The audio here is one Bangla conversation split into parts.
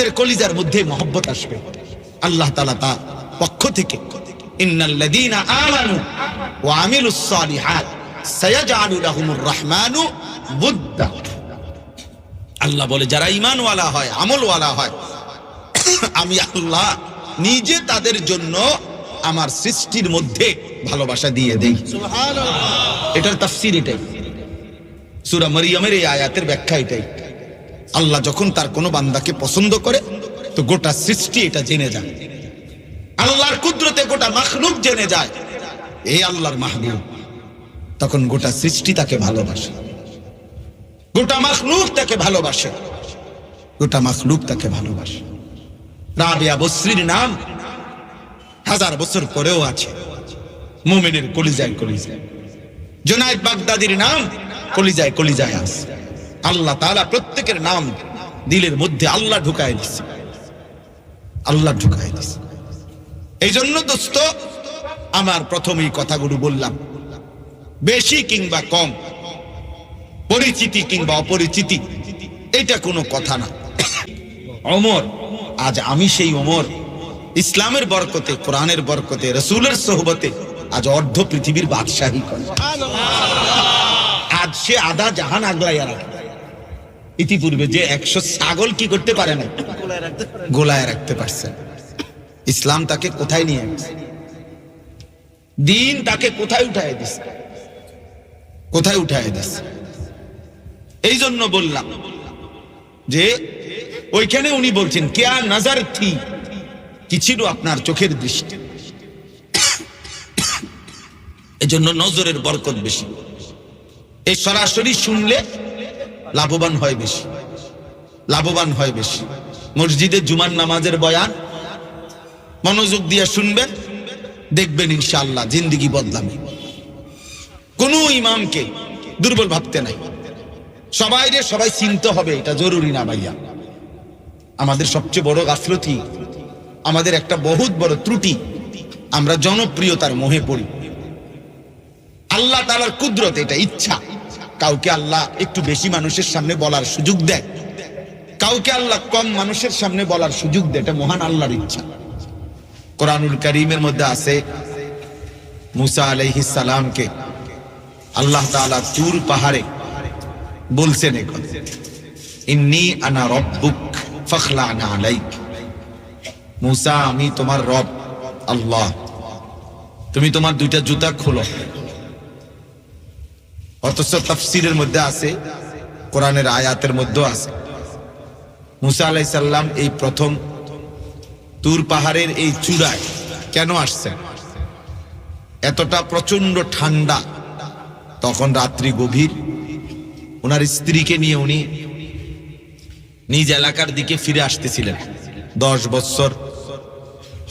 ওদের কলিজার মধ্যে মহব্বত আসবে। আল্লাহ তাআলা তার পক্ষ থেকে ইন্নাল্লাযীনা আমানু ওয়া আমিলুস সালিহাত সায়াজআলু লাহুমুর রাহমানু বুদ্দা। আল্লাহ বলে যারা ঈমানওয়ালা হয়, আমলওয়ালা হয়, আমি আল্লাহ নিজে তাদের জন্য আমার সৃষ্টির মধ্যে ভালোবাসা দিয়ে দেই। সুবহানাল্লাহ। এটার তাফসীর এটাই, সূরা মারইয়ামের এই আয়াতের ব্যাখ্যা এটাই। আল্লাহ যখন তার কোনো বান্দাকে পছন্দ করে তো গোটা সৃষ্টি এটা জেনে যায়। আল্লাহর কুদরতে গোটা মাখলুক জেনে যায় এই আল্লাহর মাহবুব, তখন গোটা সৃষ্টি তাকে ভালোবাসে, গোটা মাখলুক তাকে ভালোবাসে, গোটা মাখলুক তাকে ভালোবাসে। রাবিয়া বসরির নাম 1000 বছর পরেও আছে মুমিনের কলিজায় কলিজায়। জুনায়েদ বাগদাদির নাম কলিজায় কলিজায় আছে। আল্লাহ তাআলা প্রত্যেকের নাম দিলের মধ্যে আল্লাহ ঢুকায় দিচ্ছে, আল্লাহ ঢুকায় দিচ্ছে। এই জন্য দোস্ত আমার প্রথমেই কথাগুলো বললাম, বেশি কিংবা কম, পরিচিতি কিংবা অপরিচিতি, এটা কোনো কথা না। ওমর, আজ আমি সেই ওমর, ইসলামের বরকতে, কোরআনের বরকতে, রাসূলের সোহবতে আজ অর্ধ পৃথিবীর বাদশাহী করে। আজ সে আধা জাহান আগলাইয়া রাখে। ইতিপূর্বে যে 100 ছাগল কি করতে পারে না, গোলায় রাখতে পারছে। ইসলাম তাকে কোথায় নিয়ে গেছে, দিন তাকে কোথায় উঠায় দিছে, কোথায় উঠায় দিছে। এই জন্য বললাম যে ওইখানে উনি বলছেন কিয়া নজর থি, কি ছিল আপনার চোখের দৃষ্টি। এই জন্য নজরের বরকত বেশি। এই সরাসরি শুনলে লাভবান হয় বেশি, লাভবান হয় বেশি। মসজিদে জুমার নামাজের বয়ান মনোযোগ দিয়ে শুনবেন, দেখবেন ইনশাআল্লাহ জিন্দেগি বদলাবে। কোন ইমামকে দুর্বল ভাবতে নাই, সবাই চিনতে হবে, এটা জরুরি না ভাইয়া। আমাদের সবচেয়ে বড় গাফলতি, আমাদের একটা বহুত বড় ত্রুটি, আমরা জনপ্রিয়তার মোহে পড়ি। আল্লাহ তাআলার কুদরত, এটা ইচ্ছা। কাউকে আল্লাহ একটু বেশি মানুষের সামনে বলার সুযোগ দেয়, কাউকে আল্লাহ কম মানুষের সামনে বলার সুযোগ দেয়, এটা মহান আল্লাহর ইচ্ছা। কোরআনুল কারীমের মধ্যে আছে মুসা আলাইহিস সালামকে আল্লাহ তাআলা তুর পাহাড়ে বলছেন এখন, ইন্নী আনা রব্বুক ফাখলা'না আলাইক। মুসা, আমি তোমার রব আল্লাহ, তুমি তোমার দুইটা জুতা খোলো। অথচ তাফসীরের মধ্যে আছে, কোরআনের আয়াতের মধ্যে আছে, মুসা আলাইহিস সালাম এই প্রথম তুর পাহাড়ের এই চূড়ায় কেন আসছেন? এতটা প্রচন্ড ঠান্ডা, তখন রাত্রি গভীর। ওনার স্ত্রীকে নিয়ে উনি নিজ এলাকার দিকে ফিরে আসতেছিলেন। 10 বছর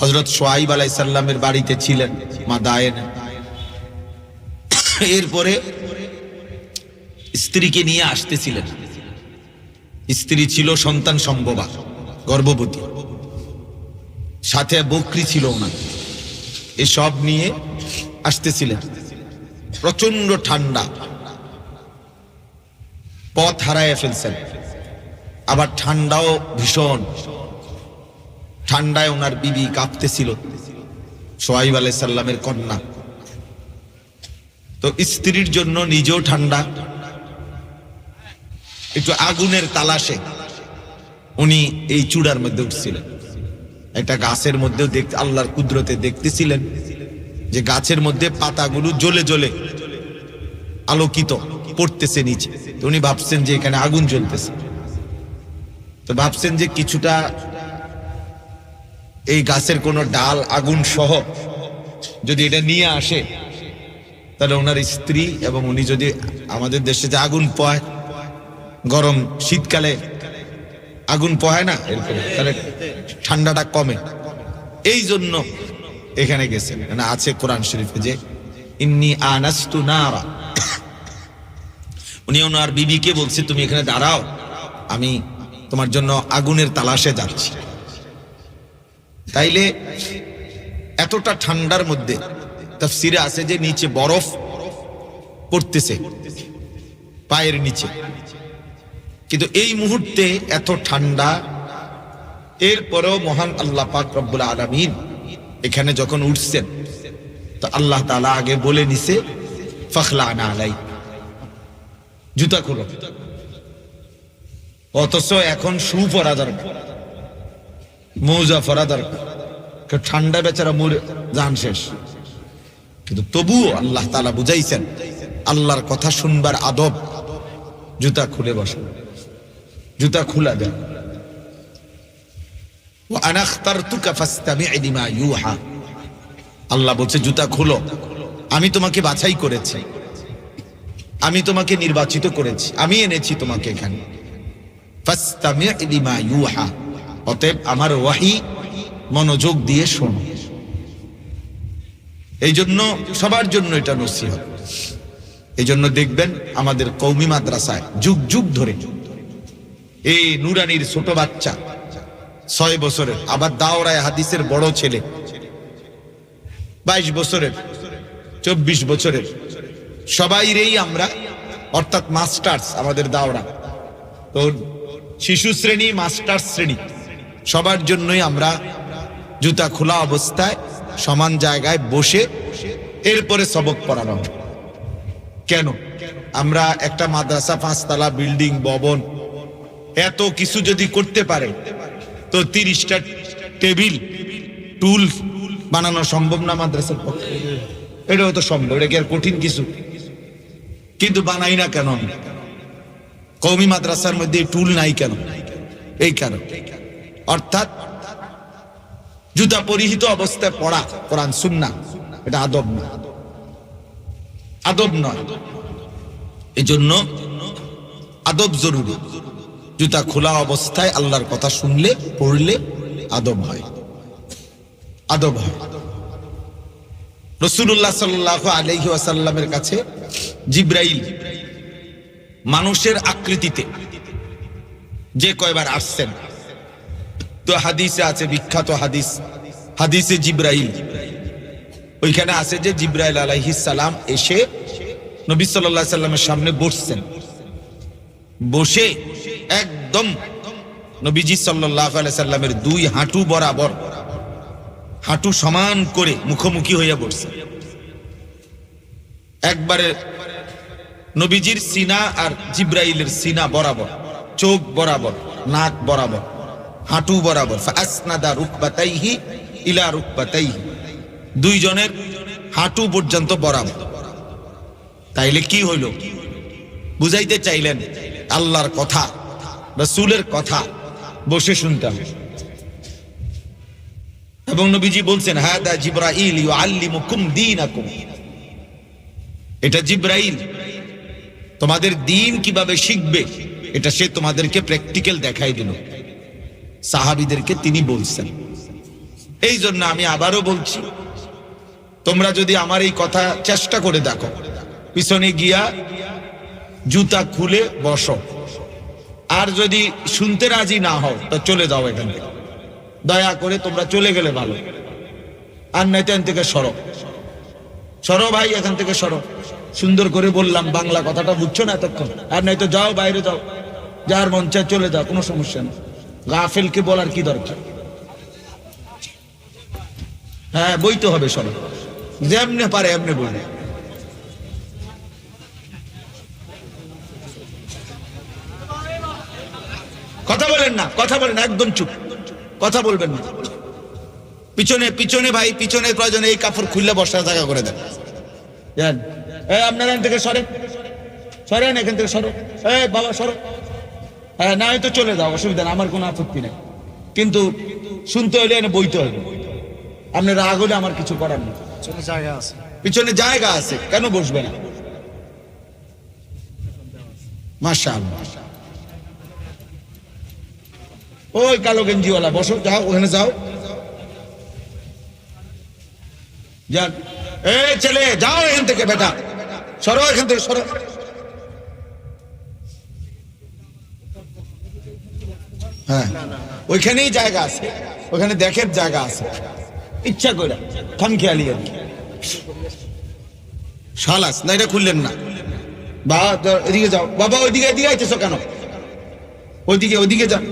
হযরত শুআইব আলাইহিস সালামের বাড়িতে ছিলেন মাদায়েন। এরপরে স্ত্রীকে নিয়ে আসতেছিলেন। স্ত্রী ছিল সন্তান সম্ভবা, গর্ভবতী, সাথে বকরি ছিল ওনার। এসব নিয়ে আসতেছিলেন। প্রচন্ড ঠান্ডা, পথ হারায় ফেলছেন, আবার ঠান্ডাও ভীষণ। ঠান্ডায় ওনার বিবি কাঁপতেছিল, শুআইব আলাইহিস সালামের কন্যা। তো স্ত্রীর জন্য নিজেও ঠান্ডা, একটু আগুনের তালাশে উনি এই চূড়ার মধ্যে উঠছিলেন। একটা গাছের মধ্যেও আল্লাহর কুদরতে দেখতেছিলেন যে গাছের মধ্যে পাতাগুলো জ্বলে জ্বলে আলোকিত পড়তেছে নিচে। তো উনি ভাবছেন যে এখানে আগুন জ্বলতেছে। তো ভাবছেন যে কিছুটা এই গাছের কোনো ডাল আগুন সহ যদি এটা নিয়ে আসে, তাহলে ওনার স্ত্রী এবং উনি যদি, আমাদের দেশে যে আগুন পোহায়, গরম শীতকালে আগুন পোহায় না, এরকম, তাহলে ঠান্ডাটা কমে। এই জন্য এখানে গেছেন। আছে কোরআন শরীফে যে ইন্নী আনাস্তু নারা, উনি ওনার বিবিকে বলছে তুমি এখানে দাঁড়াও, আমি তোমার জন্য আগুনের তালাশে যাচ্ছি। তাইলে এতটা ঠান্ডার মধ্যে তাফসীরে আছে যে নিচে বরফ পড়তেছে পায়ের নিচে, কিন্তু এই মুহূর্তে এত ঠান্ডা, এরপরেও মহান আল্লাহ পাক রব্বুল আলামিন এখানে যখন উঠছেন তো আল্লাহ তাআলা আগে বলে নিছে ফাখলানা আলাই, জুতা খুলো। অথচ এখন শু পরা দরকার, মোজা পরা দরকার, ঠান্ডা বেচারা মরে জান শেষ। কিন্তু তবুও আল্লাহ তাআলা বুঝাইছেন আল্লাহর কথা শুনবার আদব, জুতা খুলে বসো, জুতা খুলা দেন। ওয়া আনা আখতারতুকা ফাসতামি' লিমা ইউহা, আল্লাহ বলছে জুতা খুলো, আমি তোমাকে বাছাই করেছি, আমি তোমাকে নির্বাচিত করেছি, আমি এনেছি তোমাকে এখানে। ফাসতামি' লিমা ইউহা, অতএব আমার ওয়াহি মনোযোগ দিয়ে শোনো। এই জন্য সবার জন্য এটা নসিহত। এই জন্য দেখবেন আমাদের কওমি মাদ্রাসায় যুগ যুগ ধরে এই নুরানির ছোট বাচ্চা 6 বছরের, আবার দাওরায়ে হাদিসের বড় ছেলে 22 বছরের, 24 বছরের, সবাইরেই আমরা, অর্থাৎ মাস্টার্স আমাদের দাওরা, তো শিশু শ্রেণী, মাস্টার্স শ্রেণী সবার জন্যই আমরা জুতা খোলা অবস্থায় সমান জায়গায় বসে এরপরে সবক পড়ানো হয়। কেন? আমরা একটা মাদ্রাসা 5 তলা বিল্ডিং, ভবন, এত কিছু যদি করতে পারে তো 30টা টেবিল, টুল বানানো সম্ভব না মাদ্রাসার পক্ষে? এটাও তো সম্ভব, এটা কি আর কঠিন কিছু? কিন্তু বানাই না কেন? কওমি মাদ্রাসার মধ্যে টুল নাই কেন? এই কারণ, অর্থাৎ জুতা পরিহিত অবস্থায় পড়া কোরআন সুন্নাহ এটা আদব না, আদব নয়। এই জন্য আদব জরুরি। জুতা খোলা অবস্থায় আল্লাহর কথা শুনলে, পড়লে আদব হয়, আদব হয়। রাসূলুল্লাহ সাল্লাল্লাহু আলাইহি ওয়াসাল্লামের কাছে জিবরাইল মানুষের আকৃতিতে যে কয়বার আসছেন, তো হাদিসে আছে, বিখ্যাত হাদিস, হাদিসে জিবরাইল, ওইখানে আছে যে জিবরাইল আলাইহিস সালাম এসে নবী সাল্লাল্লাহু আলাইহি সাল্লামের সামনে বসছেন, বসে একদম নবীজি সাল্লাল্লাহু আলাইহি সাল্লামের 2 হাঁটু বরাবর, হাঁটু সমান করে মুখোমুখি হইয়া বসছে। একবারে নবীজির সিনা আর জিবরাইলের সিনা বরাবর, চোখ বরাবর, নাক বরাবর, হাঁটু বরাবর। ফাসনাদা রুকবাতাইহি ইলা রুকবাতাইহি, দুইজনের হাঁটু পর্যন্ত বরাবর। তাইলে কি হইল? বুঝাইতে চাইলেন আল্লাহর কথা, রাসূলের কথা বসে শুনতে হবে। এবং নবীজি বলছেন হাদা জিবরাইল ইউআল্লিমুকুম দীনাকুম, এটা জিবরাইল তোমাদের দ্বীন কিভাবে শিখবে এটা সে তোমাদেরকে প্র্যাকটিক্যাল দেখাই দিল। সাহাবীদেরকে তিনি বলছেন। এই জন্য আমি আবারও বলছি, তোমরা যদি আমার এই কথা চেষ্টা করে দেখো, পিছনে গিয়া জুতা খুলে বসো, আর যদি শুনতে রাজি না হও তো চলে যাও এখান থেকে, দয়া করে তোমরা চলে গেলে ভালো, আর নয়তো এখান থেকে সরো, সরো ভাই, এখান থেকে সরো। সুন্দর করে বললাম, বাংলা কথাটা বুঝছো না এতক্ষণ? আর নয়তো যাও, বাইরে যাও, যার মন চায় চলে যাও, কোনো সমস্যা নেই। গাফেলকে বলার কি দরকার? হ্যাঁ, বইতে হবে সবাই, যেমনে পারে এমনি বলবে। কথা বলেন না, কথা বলেন, একদম চুপ, কথা বলবেন না। পিছনে পিছনে ভাই, পিছনে প্রয়োজনে এই কাপড় খুললে বসার জায়গা করে দেন। আপনারা এখান থেকে সরেন, সরেন এখান থেকে, সরো। বাবা সরো। হ্যাঁ, না হয়তো চলে যাও, অসুবিধা না, আমার কোনো আপত্তি নেই। কিন্তু শুনতে হলে এনে বইতে হবে। আপনার রাগ হলে আমার কিছু করার নেই। পিছনে জায়গা আছে, কেন বসবে না? মাশাআল্লাহ। ওই কালো গেঞ্জিওয়ালা বসো, যাও ওখানে যাও, যান। ছেলে যাও এখান থেকে, বেটা সরো এখান থেকে, সরো। হ্যাঁ, ওইখানেই জায়গা আছে, ওখানে দেখের জায়গা আছে, ইচ্ছা করে খামখেয়ালি আর কি। শালাস না, এটা খুললেন না। বাবা এদিকে যাও, বাবা ওইদিকে, এদিকে আইতেছো কেন? ওইদিকে, ওইদিকে যাও।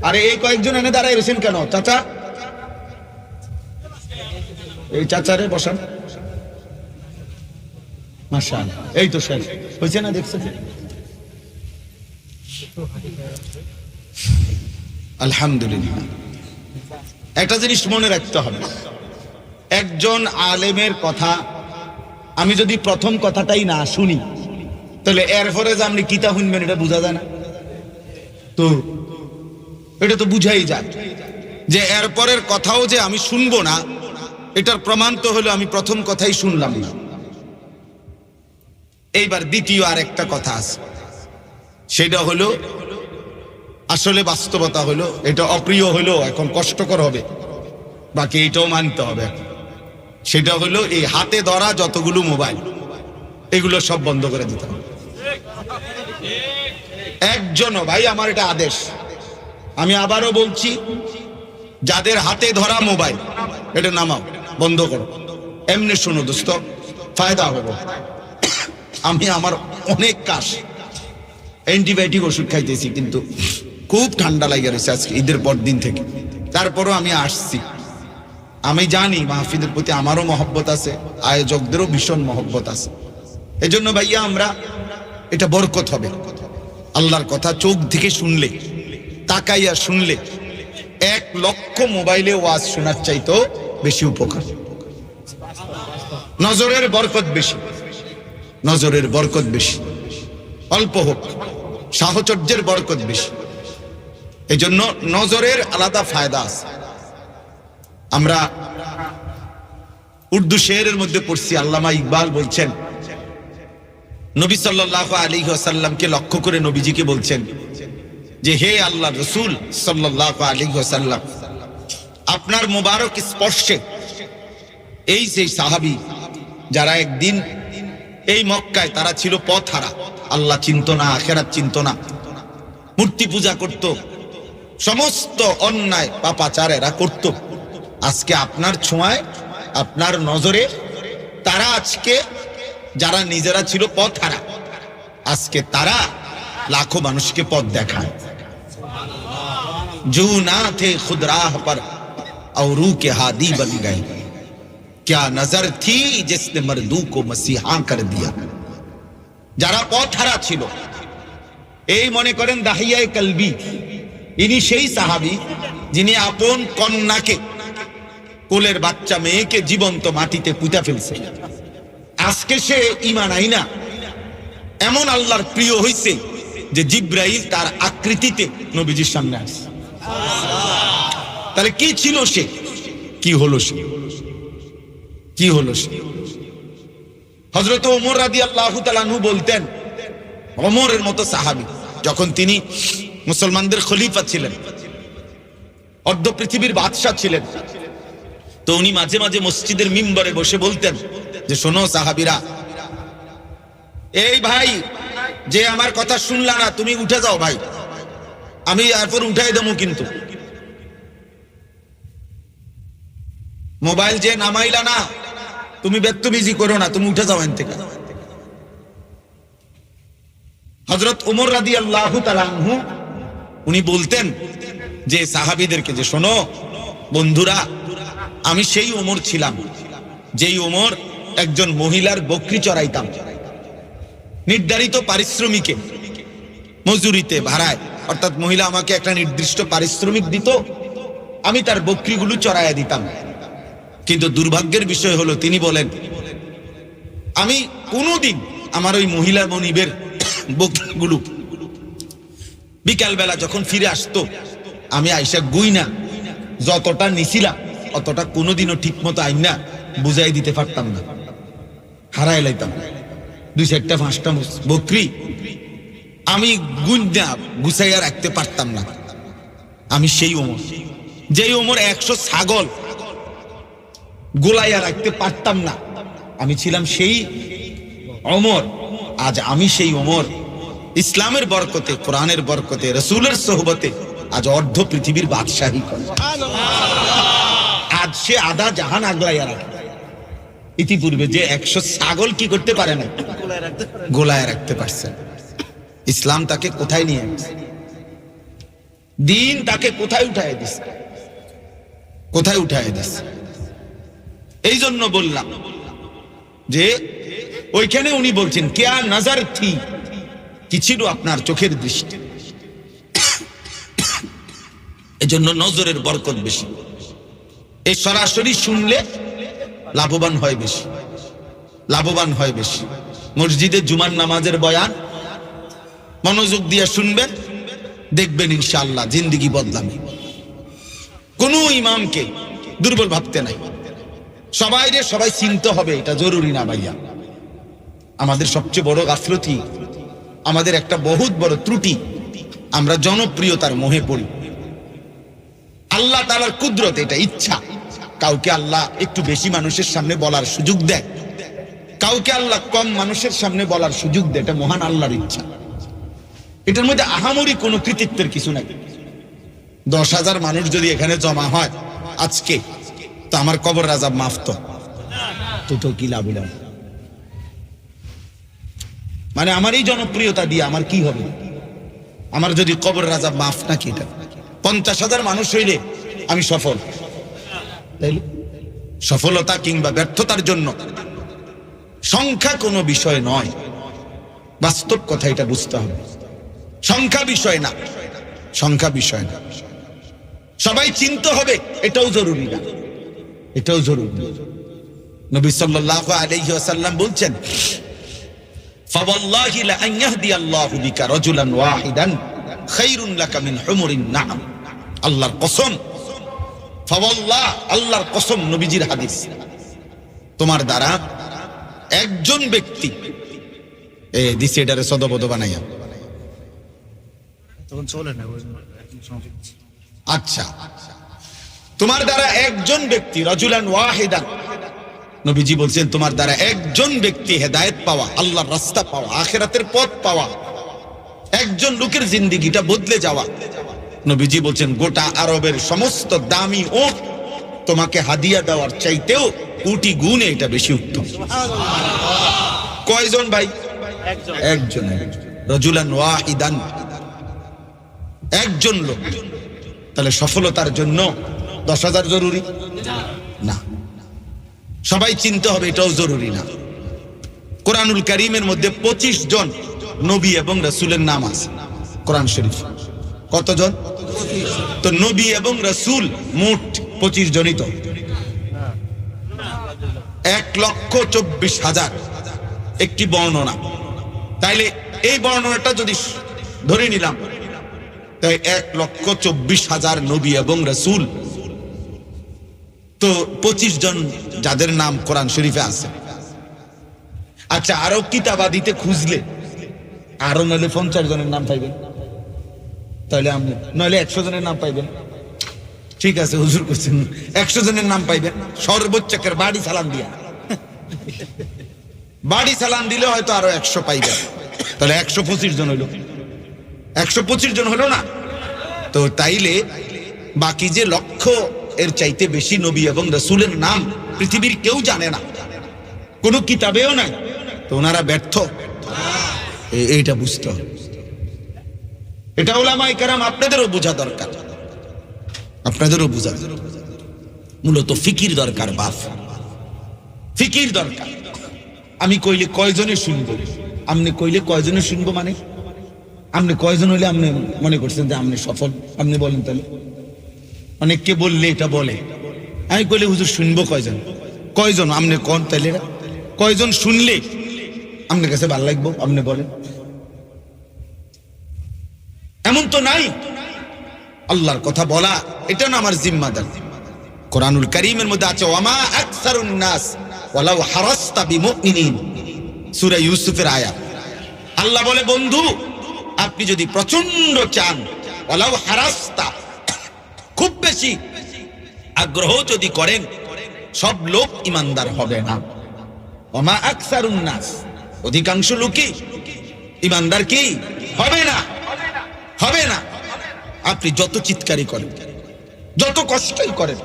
আরে এই কয়েকজন এনে দাঁড়াই রয়েছেন কেন? চাচা, এই চাচারে বসান। মাশাআল্লাহ, এই তো শেষ হয়েছে না? দেখছেন? আলহামদুলিল্লাহ। একটা জিনিস মনে রাখতে হবে, একজন আলেমের কথা আমি যদি প্রথম কথাটাই না শুনি, তাহলে এরপরে যে আপনি কিতা শুনবেন এটা বোঝা যায় না তো? এটা তো বুঝাই যায় যে এরপরের কথাও যে আমি শুনবো না, এটার প্রমাণ তো হলো আমি প্রথম কথাই শুনলাম না। এইবার দ্বিতীয় আর একটা কথা আছে, সেটা হলো আসলে বাস্তবতা হলো, এটা অপ্রিয় হলো, এখন কষ্টকর হবে, বাকি এটাও মানতে হবে। সেটা হলো এই হাতে ধরা যতগুলো মোবাইল, এগুলো সব বন্ধ করে দিতে হবে। একজনও, ভাই আমার এটা আদেশ, আমি আবারও বলছি, যাদের হাতে ধরা মোবাইল এটা নামাও, বন্ধ করো। এমনি শোনো দোস্ত, ফায়দা হবে। আমি আমার অনেক কাশ, অ্যান্টিবায়োটিক ওষুধ খাইতেছি, কিন্তু খুব ঠান্ডা লাগে রয়েছে আজকে ঈদের পর দিন থেকে। তারপরও আমি আসছি। আমি জানি মাহফিলের প্রতি আমারও মহব্বত আছে, আয়োজকদেরও ভীষণ মহব্বত আছে। এজন্য ভাইয়া আমরা, এটা বরকত হবে। আল্লাহর কথা চোখ থেকে শুনলে, তাকাইয়া শুনলে 1 লক্ষ মোবাইলে ওয়াজ শোনার চাইতো বেশি উপকার। নজরের বরকত বেশি, নজরের বরকত বেশি, অল্প হোক, সাহচর্যের বরকত বেশি। এই জন্য নজরের আলাদা ফায়দা আছে। আমরা উর্দু শেরের মধ্যে পড়ছি, আল্লামা ইকবাল বলছেন, নবী সাল্লাল্লাহু আলাইহি ওয়াসাল্লামকে লক্ষ্য করে নবীজিকে বলছেন যে, হে আল্লাহ রাসূল সাল্লাল্লাহু আলাইহি ওয়াসাল্লাম, আপনার মোবারক স্পর্শে এই সেই সাহাবী যারা একদিন এই মক্কায় তারা ছিল পথহারা, আল্লাহ চিনত না, আখিরাত চিনত না, মূর্তি পূজা করত, সমস্ত অন্যায় পাপাচার এরা করত। আজকে আপনার ছোঁয়ায়, আপনার নজরে তারা আজকে, যারা নিজেরা ছিল পথহারা, আজকে তারা লাখো মানুষকে পথ দেখায়। जो ना थे खुद राह पर और रू के हादी बन गए, क्या नजर थी जिसने मर्दू को मसीहा कर दिया। যারা পথহারা ছিল, এই মনে করেন দাহিয়ায়ে কলবি, ইনি সেই সাহাবী যিনি আপন কন্যাকে, কোলের বাচ্চা মেয়েকে জীবন্ত মাটিতে পুঁতে ফেলছে। আজকে সে ঈমান আইনা এমন আল্লাহর প্রিয় হইছে যে জিব্রাইল তার আকৃতিতে নবীজির সামনে আসে। তাহলে কি ছিল সে, কি হলো সে, কি হলো সে? হযরত ওমর রাদিয়াল্লাহু তাআলা আনহু বলতেন, ওমরের মতো সাহাবী যখন তিনি মুসলমানদের খলিফা ছিলেন, অর্ধ পৃথিবীর বাদশা ছিলেন, তো উনি মাঝে মাঝে মসজিদের মিম্বরে বসে বলতেন যে, শোনো সাহাবীরা, এই ভাই যে আমার কথা শুনলা না, তুমি উঠে যাও ভাই, আমি এরপর উঠাই দেবো, কিন্তু মোবাইল যে নামাইলা না, তুমি বেত্তবিজি করো না, তুমি উঠে যাও এখান থেকে। হযরত ওমর রাদিয়াল্লাহু তাআলা আনহু উনি বলতেন যে সাহাবীদেরকে, যে শোনো বন্ধুরা, আমি সেই ওমর ছিলাম যেই ওমর একজন মহিলার বকরি চড়াইতাম, নির্ধারিত পারিশ্রমিকে, মজুরিতে, ভাড়ায়, অর্থাৎ মহিলা আমাকে একটা নির্দিষ্ট পারিশ্রমিক দিত, আমি তার বকরিগুলো চড়াইয়া দিতাম। কিন্তু দুর্ভাগ্যের বিষয় হলো, তিনি বলেন, আমি কোনোদিন আমার ওই মহিলা মনিবের বকরিগুলো বিকালবেলা যখন ফিরে আসতো, আমি আইসা গুইনা যতটা নিছিলাম অতটা কোনোদিনও ঠিক মতো আইনা বুঝাই দিতে পারতাম না, হারাই লাইতাম। 2-4-5টা বকরি আমি গুইনা গুছাইয়া রাখতে পারতাম না। আমি সেই ওমর, যেই ওমর 100 ছাগল গোলাইয়া রাখতে পারতাম না, আমি ছিলাম সেই ওমর। আজ আমি সেই ওমর, ইসলামের বরকতে, কোরআনের বরকতে, রাসূলের সোহবতে আজ অর্ধ পৃথিবীর বাদশাহী করে। আজ সে আধা জাহান আগলাইয়া রাখে। ইতিপূর্বে যে 100 ছাগল কি করতে পারে না, গোলায় রাখতে পারছেন। ইসলাম তাকে কোথায় নিয়ে আসছে? দিন তাকে কোথায় উঠায় দিছে, কোথায় উঠায় দিছে। এই জন্য বললাম যে ওইখানে উনি বলছেন কেয়া নজর থি, কি ছিল আপনার চোখের দৃষ্টি। এজন্য নজরের বরকত বেশি। এই সরাসরি শুনলে লাভবান হয় বেশি, লাভবান হয় বেশি। মসজিদে জুমার নামাজের বয়ান মনোযোগ দিয়ে শুনবেন, দেখবেন ইনশাআল্লাহ জিন্দেগি বদলাবে। কোন ইমামকে দুর্বল ভাবতে নাই। সবাই চিনতে হবে, এটা জরুরি না ভাইয়া। আমাদের সবচেয়ে বড় গাফলতি, আমাদের একটা বহুত বড় ত্রুটি, আমরা জনপ্রিয়তার মোহে পড়ি। আল্লাহ তাআলার কুদরত, এটা ইচ্ছা। কাউকে আল্লাহ একটু বেশি মানুষের সামনে বলার সুযোগ দেয়, কাউকে আল্লাহ কম মানুষের সামনে বলার সুযোগ দেয়, এটা মহান আল্লাহর ইচ্ছা। এটার মধ্যে আহামরি কোনো কৃতিত্বের কিছু নাই। 10,000 মানুষ যদি এখানে জমা হয় আজকে, তো আমার কবর আযাব মাফ তো কি লাভ হইল? মানে আমার এই জনপ্রিয়তা দিয়ে আমার কি হবে? আমার যদি কবর আযাব মাফ নাকি? এটা 50,000 মানুষ হইলে আমি সফল। তাইলে সফলতা কিংবা ব্যর্থতার জন্য সংখ্যা কোনো বিষয় নয়, বাস্তব কথা এটা বুঝতে হবে। সংখ্যা বিষয় না, সংখ্যা বিষয় না। সবাই চিনতে হবে, এটাও জরুরি না, এটাও জরুরি। নবী সাল্লাল্লাহু আলাইহি ওয়াসাল্লাম বলছেন, ফাওয়াল্লাহি লা আন ইয়াহদিয়াল্লাহু বিকা রাজুলান ওয়াহিদান খায়রুন লাকা মিন হুমুরিন নাম। আল্লাহর কসম, ফাওয়াল্লাহ, আল্লাহর কসম, নবীজির হাদিস, তোমার দ্বারা একজন ব্যক্তি দিছে এটারে সদবদ বানাইয়া তখন চলে না। আচ্ছা, তোমার দ্বারা একজন ব্যক্তি, রাজুলান ওয়াহিদান, নবীজি বলছেন তোমার দ্বারা একজন ব্যক্তি হেদায়েত পাওয়া, আল্লাহর রাস্তা পাওয়া, আখিরাতের পথ পাওয়া, একজন লোকের জিন্দেগিটা বদলে যাওয়া। নবীজি বলছেন গোটা আরবের সমস্ত দামি ওট তোমাকে হাদিয়া দেওয়ার চাইতেও কোটি গুণে এটা বেশি উত্তম। কয়জন ভাই? একজন। রাজুলান ওয়াহিদান, একজন লোক। তাহলে সফলতার জন্য 10,000 জরুরি না, সবাই চিনতে হবে, এটাও জরুরি না। কোরআনুল কারীমের মধ্যে 25 জন নবী এবং রাসূলের নাম আছে কোরআন শরীফ। কতজন? তো নবী এবং রাসূল মোট 25 জনই তো 1,24,000 একটি বর্ণনা। তাইলে এই বর্ণনাটা যদি ধরে নিলাম, তাই 1,24,000 নবী এবং রাসূল, তো 25 জন যাদের নাম কোরআন শরীফে আছে। আচ্ছা, আরো কিতাবাদিতে খুঁজলে আরো নইলে 50 জনের নাম পাইবেন, তাহলে আপনি নইলে 100 জনের নাম পাইবেন। ঠিক আছে, হুজুর কইছেন 100 জনের নাম পাইবেন সর্বোচ্চ বাড়ি চালান দিয়া। বাড়ি চালান দিলে হয়তো আরো 100 পাইবেন, তাহলে 125 জন হইল, 125 জন হলো না? তো তাইলে বাকি যে লক্ষ এর চাইতে বেশি নবী এবং রাসূলের নাম পৃথিবীর কেউ জানে না, কোনো কিতাবেও নাই। তো ওনারা ব্যর্থ, এইটা বুঝতে হবে। এটা উলামায়ে কেরাম আপনাদেরও বোঝা দরকার, আপনাদেরও বোঝা মূলত ফিকির দরকার। বাপ, ফিকির দরকার। আমি কইলে কয়জনে শুনবো, আপনি কইলে কয়জনে শুনবো, মানে আপনি কয়জন হইলে আপনি মনে করছেন যে আপনি সফল? আপনি বলেন তাহলে। অনেককে বললে এটা বলে, আমি কইলে হুজুর শুনবো কয়জন? কয়জন আপনি কোন? তাহলে কয়জন শুনলে আপনার কাছে ভালো লাগবো আপনি বলেন? এমন তো নাই। আল্লাহর কথা বলা এটা না আমার জিম্মাদার। কোরআনুল কারীমের মধ্যে আছে, ওয়ামা আকসারুন নাস ওয়ালাউ হারাসতা বিমুমিনিন, সূরা ইউসুফের আয়াত। আল্লাহ বলে, বন্ধু আপনি যদি প্রচন্ড চান, ওয়ালাউ হারাসতা, খুব বেশি আগ্রহ যদি করেন, সব লোক ইমানদার হবে না। ওয়ামা আকসারুন নাস, অধিকাংশ লোকই ইমানদার কি হবে না, হবে না। আপনি যত চিৎকারই করেন, যত কষ্টই করেন,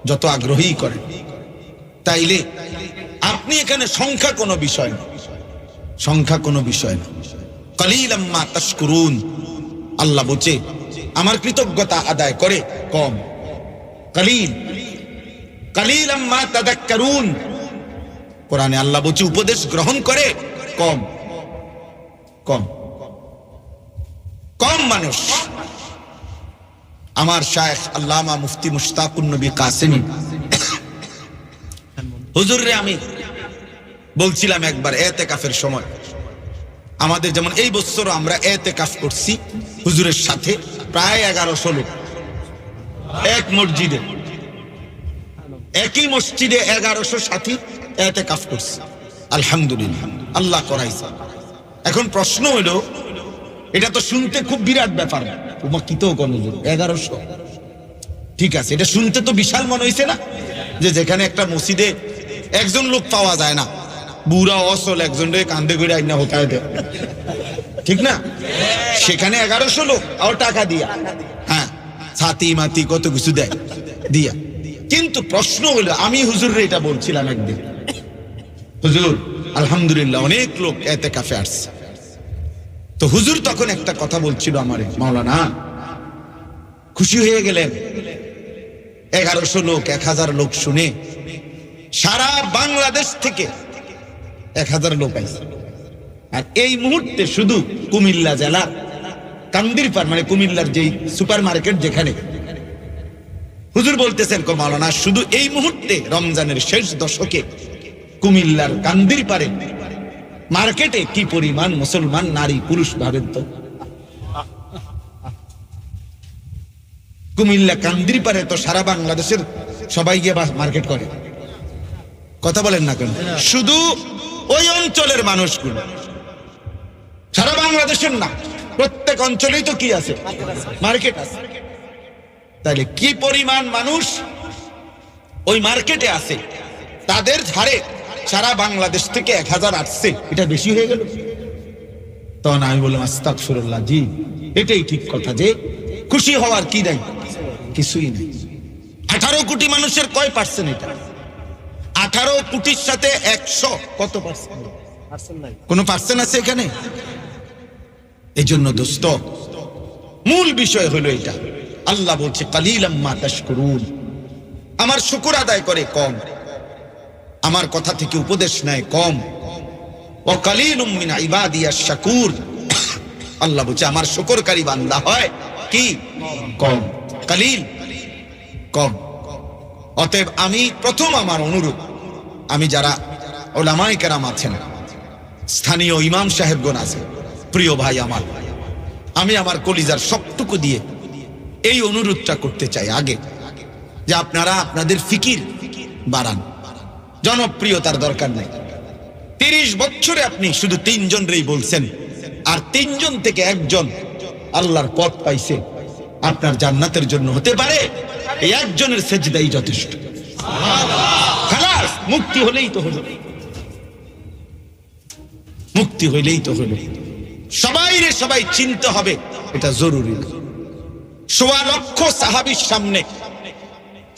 যত আগ্রহী করেন, তাইলে আপনি এখানে সংখ্যা কোনো বিষয় না, সংখ্যা কোনো বিষয় না। কালিলাম মা তাশকুরুন, আল্লাহ বলছে আমার কৃতজ্ঞতা আদায় করে কম। কালিল কালিলাম মা তাযাক্কারুন, কোরআনে আল্লাহ বলছে উপদেশ গ্রহণ করে কম কম কম মানুষ। আমার শায়েখ আল্লামা মুফতি মুশতাকুন নবী কাসেমী হুজুরে আমি বলছিলাম একবার ইতিকাফের সময়, আমাদের যেমন এই বছর আমরা ইতিকাফ করছি হুজুরের সাথে প্রায় 1100 লোক, এক মসজিদে, একই মসজিদে 1100 সাথী ইতিকাফ করছি। আলহামদুলিল্লাহ, আল্লাহ করাইছে। এখন প্রশ্ন হলো, এটা তো শুনতে খুব বিরাট ব্যাপার, উমাকিত 1100, ঠিক আছে, এটা শুনতে তো বিশাল মনে হইছে না, যে যেখানে একটা মসজিদে একজন লোক পাওয়া যায় না, বুড়া অসল একজন রে কান্দে করে আইনা হতায় দেয়, ঠিক না, সেখানে 1100 লোক, আর টাকা দিয়া, হ্যাঁ ছাতি মাতি কত কিছু দেয় দিয়া। কিন্তু প্রশ্ন হলো, আমি হুজুররে এটা বলছিলাম একদিন, হুজুর আলহামদুলিল্লাহ অনেক লোক ইতিকাফে আসছে, তো হুজুর তখন একটা কথা বলছিল আমারে, মাওলানা খুশি হয়ে গেলেন 1100 লোক 1000 লোক শুনে, সারা বাংলাদেশ থেকে 1000 লোক আইছে। আর এই মুহূর্তে শুধু কুমিল্লা জেলার কান্দিরপাড়, মানে কুমিল্লার যেই সুপার মার্কেট যেখানে, হুজুর বলতেছেন মাওলানা শুধু এই মুহূর্তে রমজানের শেষ দশকে কুমিল্লার কান্দিরপাড়ে মার্কেটে কি পরিমাণ মুসলমান নারী পুরুষ ভাবেন তো। কুমিল্লা কান্দিরপাড়ে তো সারা বাংলাদেশের সবাই গিয়ে মার্কেট করে, কথা বলেন না কেন? শুধু ওই অঞ্চলের মানুষগুলো, সারা বাংলাদেশের না, প্রত্যেক অঞ্চলেই তো কি আছে, মার্কেট আছে। তাহলে কি পরিমাণ মানুষ ওই মার্কেটে আছে, তাদের ধারে সারা বাংলাদেশ থেকে 1000 আসছে, এটা বেশি হয়ে গেল। তখন আমি বললাম আস্তাগফিরুল্লাহ, জি এটাই ঠিক কথা, যে খুশি হওয়ার কি নাই, কিছুই নেই। 18 কোটি মানুষের কয় পার্সেন্ট এটা? 18 কোটির সাথে 100 কত পার্সেন্ট? কোন পার্সেন্ট আছে এখানে? এই জন্য দোস্ত, মূল বিষয় হলো এটা। আল্লাহ বলছে কালিলাম মা তাশকুরুন, আমার শুকর আদায় করে কম, আমার কথা থেকে উপদেশ নেয় কম। ওয়া কালিলুম মিন ইবাদিয়াশ শাকুর, আল্লাহ বলছে আমার শুকরকারী বান্দা হয় কি কম, কালিল কম। অতএব আমি প্রথম আমার অনুরোধ, আমি যারা উলামায়ে কেরাম আছেন, স্থানীয় ইমাম সাহেবগণ আছে, প্রিয় ভাই আমার, আমি আমার কলিজার সবটুকু দিয়ে এই অনুরোধটা করতে চাই আগে, যে আপনারা আপনাদের ফিকির বাড়ান। জনপ্রিয়তার দরকার নাই। 30 বছরে আপনি শুধু 3 জনরেই বলছেন, আর 3 জন থেকে 1 জন আল্লাহর পথ পাইছে, আপনার জান্নাতের জন্য হতে পারে এই 1 জনের সেজদাই যথেষ্ট। খালাস, মুক্তি হলেই তো হলো, মুক্তি হইলেই তো হলো। সবাই চিনতে হবে, এটা জরুরি। 1.25 লক্ষ সাহাবীর সামনে,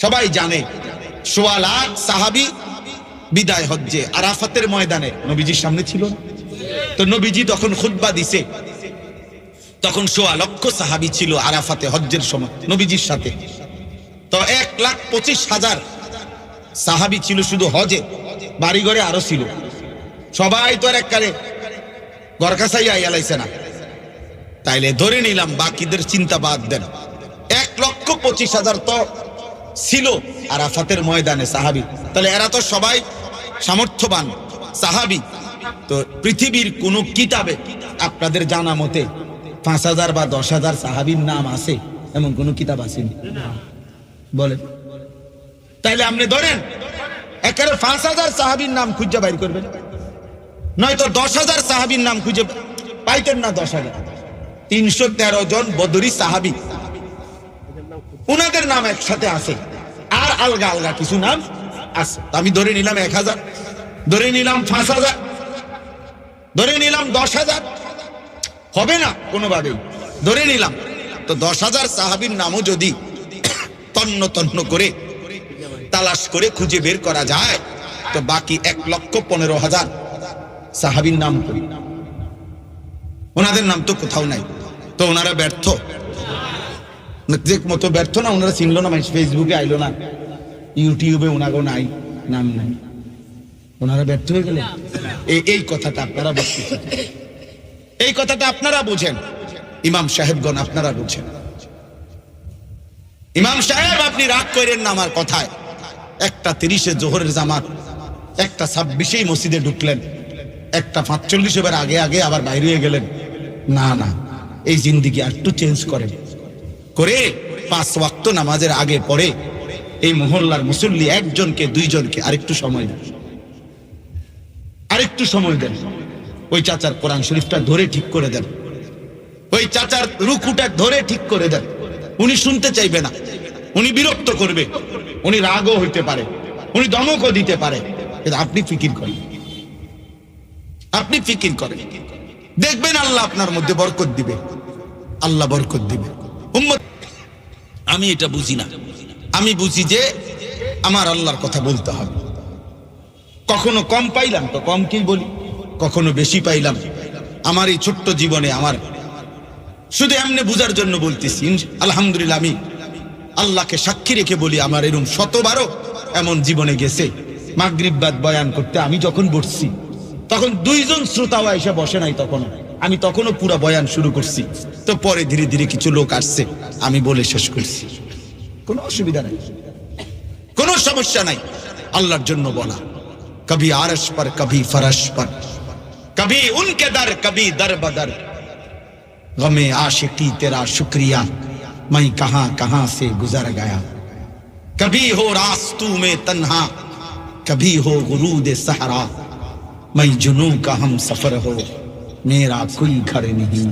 সবাই জানে 1.25 লাখ সাহাবী বিদায় হজ্জে আরাফাতের ময়দানে নবীজির সামনে ছিল। তো নবীজি তখন খুতবা দিছে, তখন 1.25 লক্ষ সাহাবী ছিল আরাফাতে হজ্জের সময় নবীজির সাথে। তো 1,25,000 সাহাবী ছিল শুধু হজে, বাড়ি ঘরে আরো ছিল। সবাই তো আর একবারে গরকাছাই আইয়ালাইছে না, তাইলে ধরে নিলাম বাকিদের চিন্তা বাদ দেন, 1,25,000 তো ছিল আরাফাতের ময়দানে সাহাবী। তাহলে এরা তো সবাই সামর্থ্যবান সাহাবী। তো পৃথিবীর কোন কিতাবে আপনাদের জানা মতে 5,000 বা 10,000 সাহাবীর নাম আছে এমন কোন কিতাব আছে? বলেন। তাইলে আপনি ধরেন একেবারে 5,000 সাহাবীর নাম খুঁজে বাইর করবেন, নয়তো 10,000 সাহাবীর নাম খুঁজে পাইতেন না। 10,000, 313 জন বদরি সাহাবী, উনাদের নাম একসাথে আছে, আর আলগা আলগা কিছু নাম আছে। আমি ধরে নিলাম 1,000, ধরে নিলাম 5,000, ধরে নিলাম 10,000, হবে না কোনোভাবেই। ধরে নিলাম তো 10,000 সাহাবীর নামও যদি তন্ন তন্ন করে তালাশ করে খুঁজে বের করা যায়, তো বাকি 1,15,000 সাহাবীর নাম করি, ওনাদের নাম তো কোথাও নাই। তো ওনারা ব্যর্থ, যে মতো ব্যর্থ না, ওনারা চিনলো না, মানুষ ফেসবুকে আইলো না, ইউটিউবে ওনাগো নাই, নাম নাই, ওনারা ব্যর্থ হয়ে গেলেন। এই কথাটা আপনারা বুঝতেছেন, এই কথাটা আপনারা বুঝেন, ইমাম সাহেবগণ আপনারা বুঝেন। ইমাম সাহেব আপনি রাগ করেন না আমার কথায়। 1:30 জোহরের জামাত, 1:26 মসজিদে ঢুকলেন, 1:45 এবার আগে আগে আবার বাইরে হয়ে গেলেন। না না, এই জিন্দিগি আর একটু চেঞ্জ করেন, করে 5 ওয়াক্ত নামাজের আগে পড়ে এই মহল্লার মুসল্লি একজনকে দুইজনকে আরেকটু সময় দেন, আরেকটু সময় দেন। ওই চাচার কোরআন শরীফটা ধরে ঠিক করে দেন, ওই চাচার রুকুটা ধরে ঠিক করে দেন। উনি শুনতে চাইবে না, উনি বিরক্ত করবে, উনি রাগও হইতে পারে, উনি ধমকও দিতে পারে, কিন্তু আপনি ফিকির করেন, আপনি ফিকির করেন, দেখবেন আল্লাহ আপনার মধ্যে বরকত দিবে, আল্লাহ বরকত দিবে। উম্মত, আমি এটা বুঝি না, আমি বুঝি যে আমার আল্লাহর কথা বলতে হবে। কখনো কম পাইলাম তো কম কি বলি, কখনো বেশি পাইলাম। আমার এই ছোট্ট জীবনে আমার শুধু এমনি বুঝার জন্য বলতেছি, আলহামদুলিল্লাহ আমি আল্লাহকে সাক্ষী রেখে বলি, আমার এরকম 100বারও এমন জীবনে গেছে। মাগরিব বাদ বয়ান করতে আমি যখন বসছি তখন 2 জন শ্রোতাও এসে বসে নাই, তখন আমি তখনও পুরো বয়ান শুরু করছি, তো পরে ধীরে ধীরে কিছু লোক আসছে, আমি বলে শেষ করছি, কোনো অসুবিধা নাই, কোনো সমস্যা নাই। আল্লাহর জন্য বলা, কবি আরশ পর কবি ফরশ পর, কবি উনকে দর কবি দর বদর, গমে आशिकी तेरा शुक्रिया मैं कहां कहां से गुजर गया, कभी हो रास्तू में तन्हा कभी हो गुरूद सहरा, मैं जुनू का हम सफर हो मेरा कोई घर नहीं।